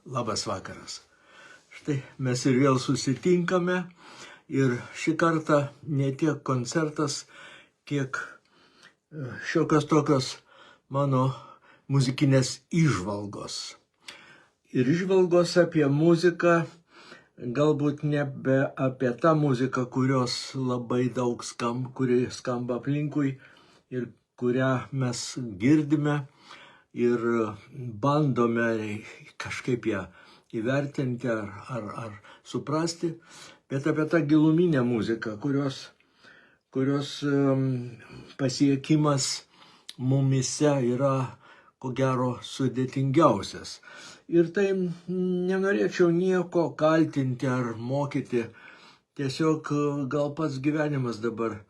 Labas vakaras. Štai mes ir vėl susitinkame ir šį kartą ne tiek koncertas, kiek šiokios tokios mano muzikinės įžvalgos. Ir įžvalgos apie muziką, galbūt nebe apie tą muziką, kurios labai daug kuri skamba aplinkui ir kurią mes girdime ir bandome kažkaip ją įvertinti ar suprasti, bet apie tą giluminę muziką, kurios pasiekimas mumise yra ko gero sudėtingiausias. Ir tai nenorėčiau nieko kaltinti ar mokyti, tiesiog gal pats gyvenimas dabar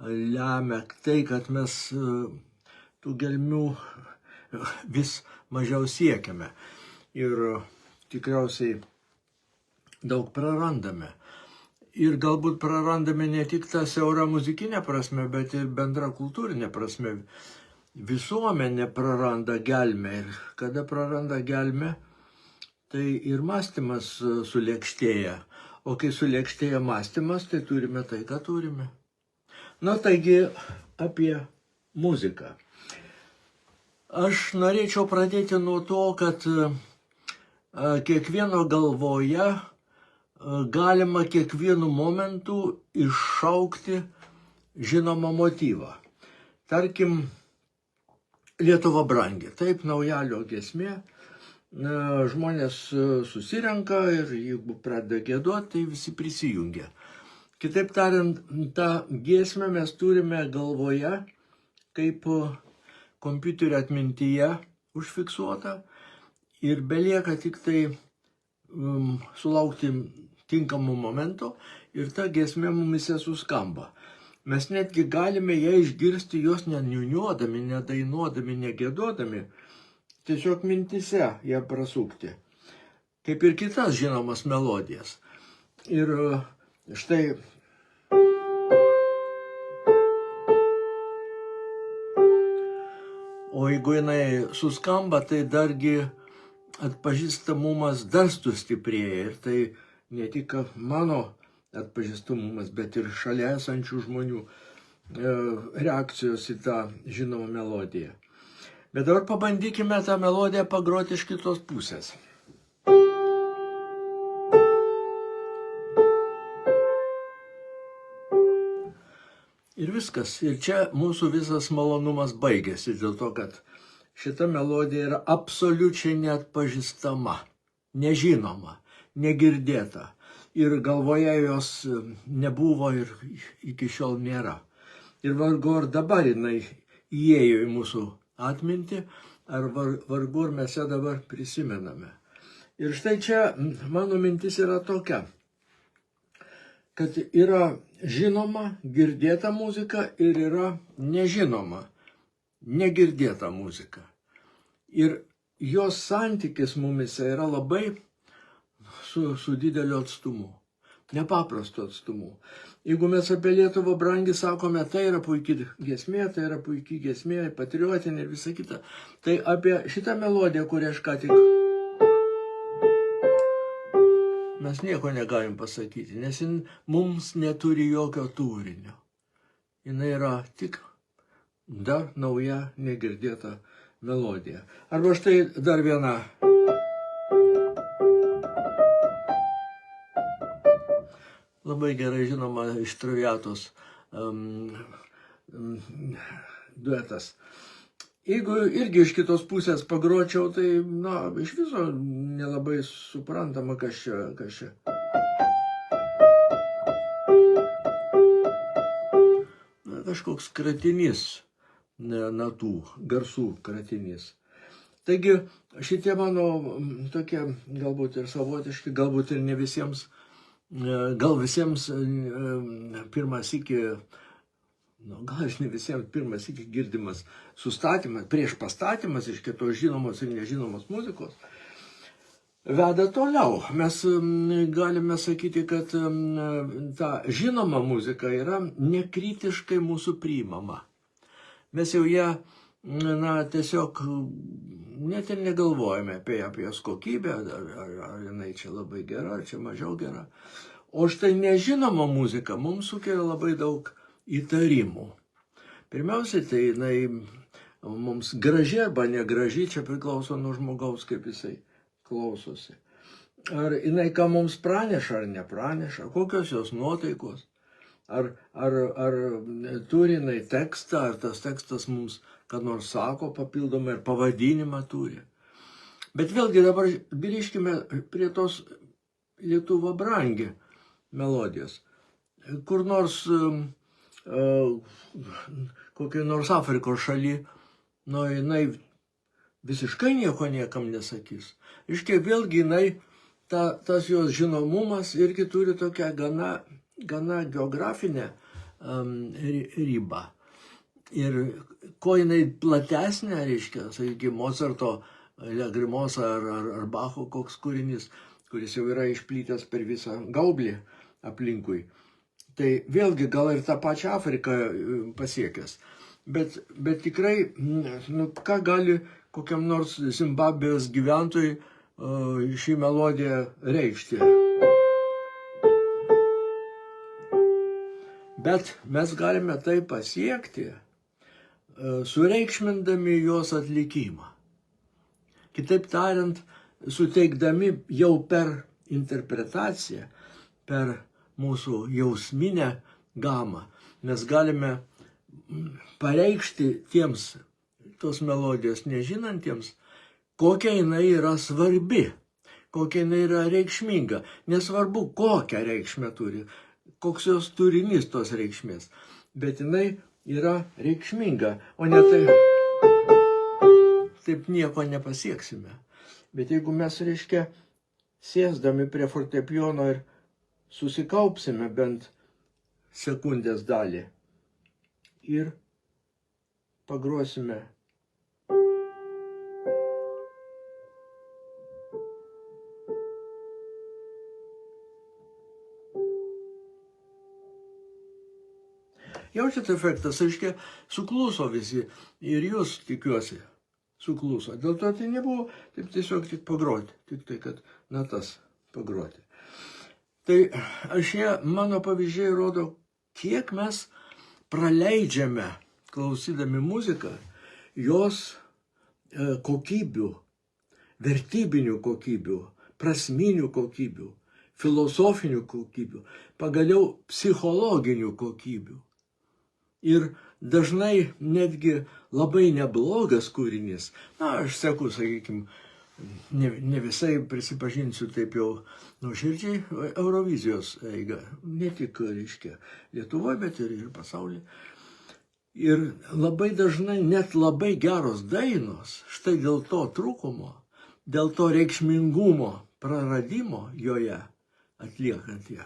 lemia tai, kad mes tų gelmių vis mažiau siekiame ir tikriausiai daug prarandame. Ir galbūt prarandame ne tik tą siaurą muzikinę prasme, bet ir bendrą kultūrinę prasme. Visuomenė praranda gelmę ir kada praranda gelmę, tai ir mąstymas sulėkštėja. O kai sulėkštėja mąstymas, tai turime tai, ką turime. Na, taigi apie muziką. Aš norėčiau pradėti nuo to, kad kiekvieno galvoje galima kiekvienu momentu iššaukti žinomą motyvą. Tarkim, Lietuva brangi. Taip, Naujalio giesmė. Žmonės susirenka ir jeigu pradeda giedoti, tai visi prisijungia. Kitaip tariant, tą giesmę mes turime galvoje kaip kompiuterio atmintyje užfiksuota ir belieka tik tai sulaukti tinkamo momento ir ta giesmė mumise suskamba. Mes netgi galime ją išgirsti jos neniūniuodami, nedainuodami, negėdodami, tiesiog mintise ją prasukti. Kaip ir kitas žinomas melodijas. Ir štai o jeigu jinai suskamba, tai dargi atpažįstamumas dar sustiprėja. Ir tai ne tik mano atpažįstamumas, bet ir šalia esančių žmonių reakcijos į tą žinomą melodiją. Bet dabar pabandykime tą melodiją pagroti iš kitos pusės. Ir viskas. Ir čia mūsų visas malonumas baigėsi dėl to, kad šita melodija yra absoliučiai neatpažįstama, nežinoma, negirdėta. Ir galvoje jos nebuvo ir iki šiol nėra. Ir vargu ar dabar jinai įėjo į mūsų atmintį, ar vargu ar mes ją dabar prisimename. Ir štai čia mano mintis yra tokia, kad yra žinoma, girdėta muzika ir yra nežinoma, negirdėta muzika. Ir jos santykis mumise yra labai su dideliu atstumu, nepaprastu atstumu. Jeigu mes apie Lietuvą brangi sakome, tai yra puikiai giesmė, patriotinė ir visa kita, tai apie šitą melodiją, kurią aš ką tik mes nieko negalim pasakyti, nes jin mums neturi jokio turinio. Jin yra tik dar nauja, negirdėta melodija. Arba štai dar viena. Labai gerai žinoma iš Traviatos duetas. Jeigu irgi iš kitos pusės pagročiau, tai iš viso nelabai suprantama, kas čia. Kažkoks kratinys natų, garsų kratinys. Taigi šitie mano tokie galbūt ir savotiški, galbūt ir ne visiems, gal visiems pirmas iki girdimas sustatymas, prieš pastatymas iš kitos žinomos ir nežinomos muzikos veda toliau. Mes galime sakyti, kad ta žinoma muzika yra nekritiškai mūsų priimama. Mes jau ją tiesiog net ir negalvojame apie jos kokybę, ar jinai čia labai gera, ar čia mažiau gera. O štai nežinoma muzika mums sukelia labai daug įtarimų. Pirmiausia, tai jinai mums graži arba negraži, čia priklauso nuo žmogaus, kaip jisai klausosi. Ar jinai ką mums praneša ar nepraneša, kokios jos nuotaikos, ar turi jinai tekstą, ar tas tekstas mums ką nors sako papildomai, ar pavadinimą turi. Bet vėlgi dabar grįžkime prie tos Lietuva brangi melodijos. Kur nors kokiai nors Afrikos šaly, jinai visiškai nieko niekam nesakys. Iškiai vėlgi jinai, tas jos žinomumas irgi turi tokią gana geografinę ribą. Ir ko jinai platesnė, reiškia, sakykime, Mozarto, Lagrimosa ar Bacho koks kūrinys, kuris jau yra išplytęs per visą gaublį aplinkui. Tai vėlgi gal ir tą pačią Afriką pasiekęs. Bet tikrai, ką gali kokiam nors Zimbabvės gyventojui šį melodiją reikšti. Bet mes galime tai pasiekti, sureikšmindami jos atlikimą. Kitaip tariant, suteikdami jau per interpretaciją, per mūsų jausminę gamą, mes galime pareikšti tiems tos melodijos nežinantiems, kokia jinai yra svarbi, kokia jinai yra reikšminga. Nesvarbu, kokią reikšmę turi, koks jos turinys tos reikšmės, bet jinai yra reikšminga, o ne taip nieko nepasieksime. Bet jeigu mes, reiškia, sėsdami prie fortepijono ir susikaupsime bent sekundės dalį ir pagrosime. Jaučiat efektas, reiškia, sukluso visi ir jūs, tikiuosi, sukluso. Dėl to tai nebuvo taip tiesiog tik pagroti, tik tai, kad natas pagroti. Tai mano pavyzdžiai rodo, kiek mes praleidžiame, klausydami muziką, jos kokybių, vertybinių kokybių, prasminių kokybių, filosofinių kokybių, pagaliau psichologinių kokybių. Ir dažnai netgi labai neblogas kūrinys, aš seku, sakykime, ne visai prisipažinsiu taip jau nuoširdžiai, Eurovizijos eiga, ne tik, reiškia, Lietuvoje, bet ir pasaulyje. Ir labai dažnai net labai geros dainos, štai dėl to trūkumo, dėl to reikšmingumo praradimo joje atliekant ją,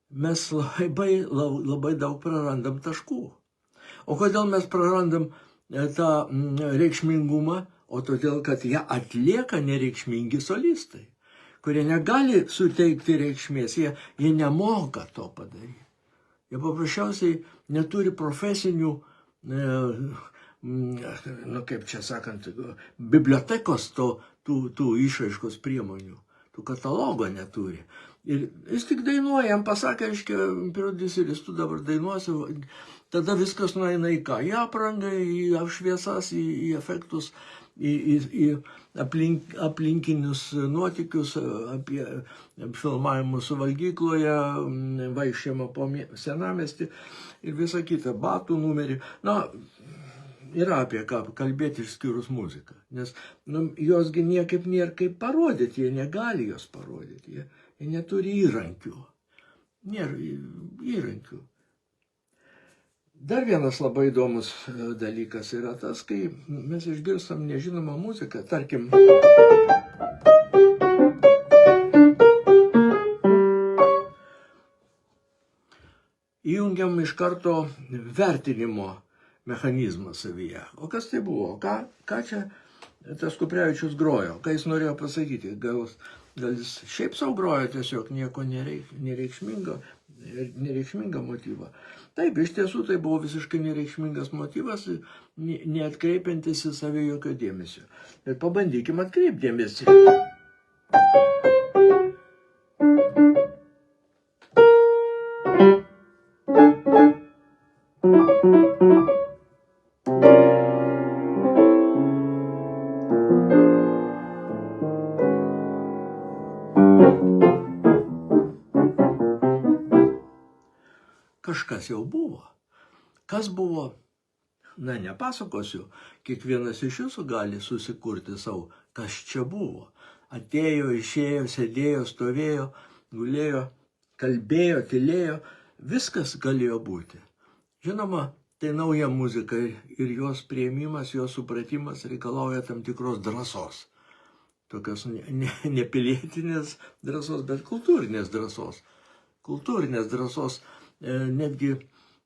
mes labai daug prarandam taškų. O kodėl mes prarandam tą reikšmingumą? O todėl, kad ją atlieka nereikšmingi solistai, kurie negali suteikti reikšmės, jie nemoka to padaryti. Jie paprasčiausiai neturi profesinių, kaip čia sakant, bibliotekos tų išraiškos priemonių, tų katalogo neturi. Ir jis tik dainuoja, jam pasakė, aiškiai, prodiuseris, tu dabar dainuosi, tada viskas nueina į ką? Į aprangą, į šviesas, į efektus, į aplinkinius nuotykius, apie filmavimus valgykloje, vaikščiojimą po senamiestį ir visą kitą, batų numerį. Yra apie ką kalbėti išskyrus muziką, nes josgi niekaip nėra kaip parodyti, jie negali jos parodyti, jie neturi įrankių. Nėra įrankių. Dar vienas labai įdomus dalykas yra tas, kai mes išgirstam nežinomą muziką, tarkim, įjungiam iš karto vertinimo mechanizmą savyje. O kas tai buvo? Ką čia tas Kuprevičius grojo? Ką jis norėjo pasakyti? Gal jis šiaip savo grojo tiesiog nieko nereikšmingo, nereikšmingą motyvą. Taip, iš tiesų tai buvo visiškai nereikšmingas motyvas, neatkreipiantis į save jokio dėmesio. Bet pabandykime atkreipti dėmesį. Kažkas jau buvo. Kas buvo? Na, nepasakosiu. Kiekvienas iš jūsų gali susikurti savo, kas čia buvo. Atėjo, išėjo, sėdėjo, stovėjo, gulėjo, kalbėjo, tylėjo. Viskas galėjo būti. Žinoma, tai nauja muzika ir jos priėmimas, jos supratimas reikalauja tam tikros drąsos. Tokios ne pilietinės drąsos, bet kultūrinės drąsos. Kultūrinės drąsos, netgi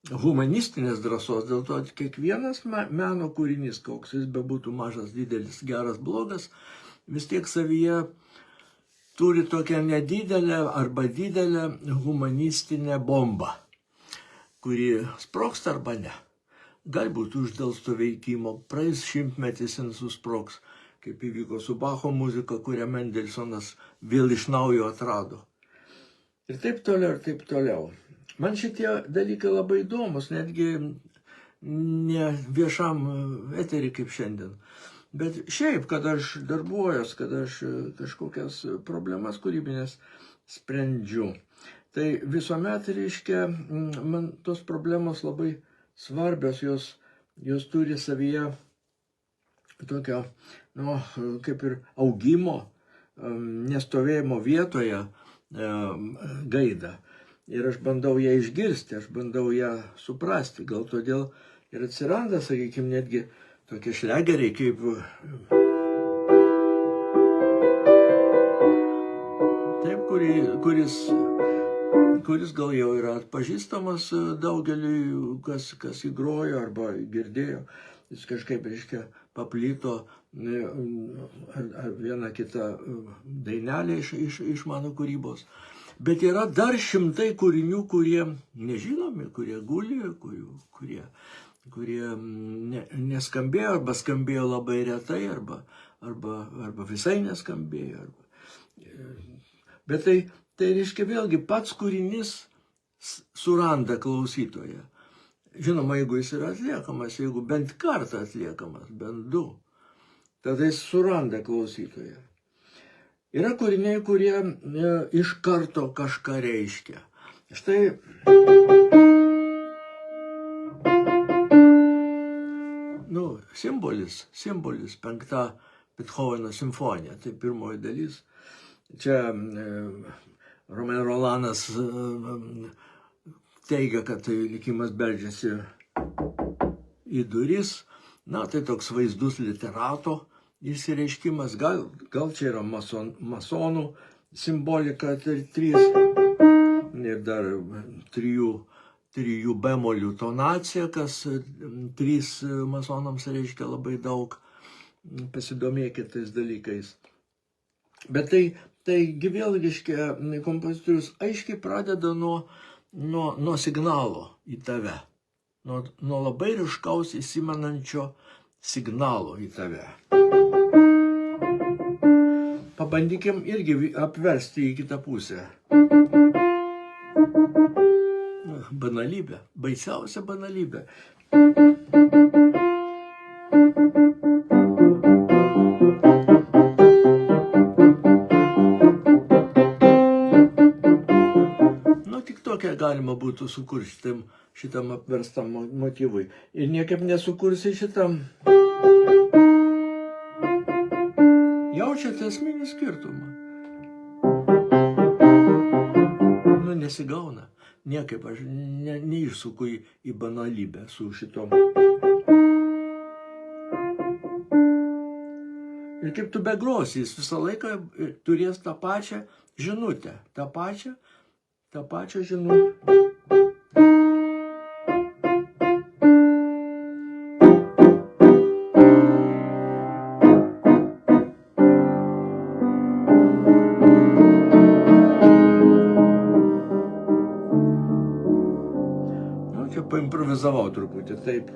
humanistinės drąsos, dėl to kiekvienas meno kūrinys, koks jis bebūtų mažas, didelis, geras, blogas, vis tiek savyje turi tokią nedidelę arba didelę humanistinę bombą, kuri sprogsta arba ne. Galbūt uždelsto veikimo, praeis šimtmetis jis susprogs, kaip įvyko su Bacho muzika, kurią Mendelsonas vėl iš naujo atrado. Ir taip toliau, ir taip toliau. Man šitie dalykai labai įdomus, netgi ne viešam eterį kaip šiandien. Bet šiaip, kad aš darbuojuos, kad aš kažkokias problemas kūrybinės sprendžiu, tai visuomet reiškia, man tos problemos labai svarbios, jos turi savyje tokio, kaip ir augimo, nestovėjimo vietoje gaidą. Ir aš bandau ją išgirsti, aš bandau ją suprasti. Gal todėl ir atsiranda, sakykime, netgi tokie šlegeriai kaip taip, kuris gal jau yra atpažįstamas daugeliui, kas jį grojo arba girdėjo. Jis kažkaip, reiškia, paplito ar vieną kitą dainelę iš mano kūrybos. Bet yra dar šimtai kūrinių, kurie nežinomi, kurie guli, kurie neskambėjo, arba skambėjo labai retai, arba visai neskambėjo. Bet tai reiškia vėlgi pats kūrinys suranda klausytoją. Žinoma, jeigu jis yra atliekamas, jeigu bent kartą atliekamas, bent du, tada jis suranda klausytoją. Yra kūriniai, kurie iš karto kažką reiškia. Štai simbolis, 5 Bethoveno simfonija, tai pirmoji dalis. Čia Romain Rolanas teigia, kad tai likimas beldžiasi į duris. Na, tai toks vaizdus literato išsireiškimas, gal čia yra masonų simbolika, tai 3 ir dar 3 bemolių tonacija, kas 3 masonams reiškia labai daug, pasidomėkite tais dalykais. Bet taigi vėl reiškia, kompozitorius aiškiai pradeda nuo signalo į tave, nuo labai ryškaus įsimenančio signalo į tave. Pabandykim irgi apversti į kitą pusę. Banalybė, baisiausia banalybė. Tik tokia galima būtų sukurti šitam apverstam motyvui. Ir niekaip nesukursi šitam. Jaučiate esminį skirtumą? Nesigauna. Niekaip aš neišsuku į banalybę su šitom. Ir kaip tu begrosi, jis visą laiką turės tą pačią žinutę. tą pačią žinutę. paimprovizavau truputį, taip.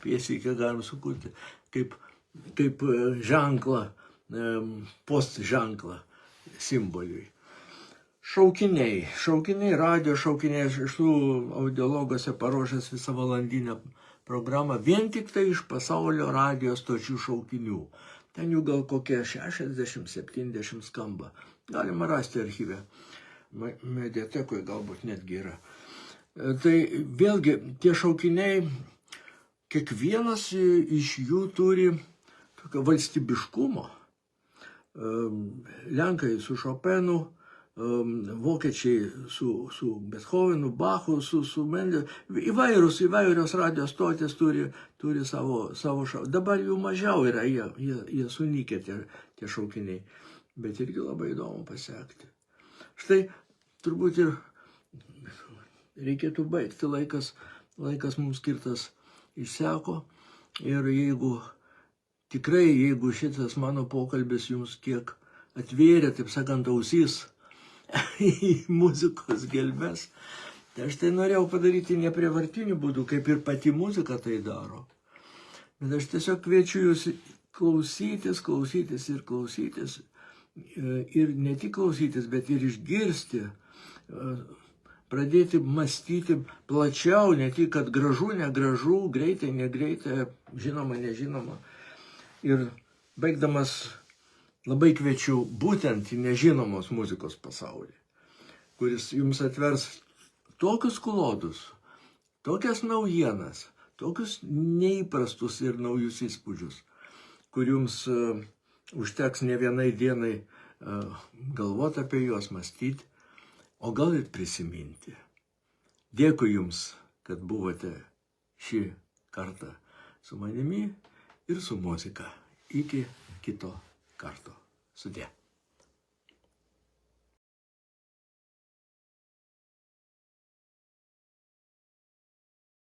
Pjesėje galim sukurti kaip ženklą, post ženklą simboliui. Šaukiniai, radio šaukiniai, aš esu audiologose paruošęs visą valandinę programą, vien tik tai iš pasaulio radio stočių šaukinių. Ten jų gal kokie 60-70 skamba. Galima rasti archyve. Mediatekoje galbūt netgi yra. Tai vėlgi, tie šaukiniai, kiekvienas iš jų turi tokio valstybiškumo. Lenkai su Chopinu, vokiečiai su Bethovenu, Bachu, su Mendel. Įvairios radio stotės turi savo šaukinius. Dabar jų mažiau yra, jie sunykę tie šaukiniai. Bet irgi labai įdomu pasiekti. Štai turbūt ir reikėtų baigti, laikas mums skirtas išseko. Ir jeigu šitas mano pokalbis jums kiek atvėrė, taip sakant, ausis į muzikos gelmes, tai aš tai norėjau padaryti neprievartiniu būdu, kaip ir pati muzika tai daro. Bet aš tiesiog kviečiu jūs klausytis. Ir ne tik klausytis, bet ir išgirsti, pradėti mąstyti plačiau, ne tik, kad gražu, negražu, greitai, negreitai, žinoma, nežinoma. Ir baigdamas labai kviečiu būtent į nežinomos muzikos pasaulį, kuris jums atvers tokius klodus, tokias naujienas, tokius neįprastus ir naujus įspūdžius, kur jums užteks ne vienai dienai galvoti apie juos, mąstyti, o gal ir prisiminti. Dėkui jums, kad buvote šį kartą su manimi ir su muzika. Iki kito karto. Sudie.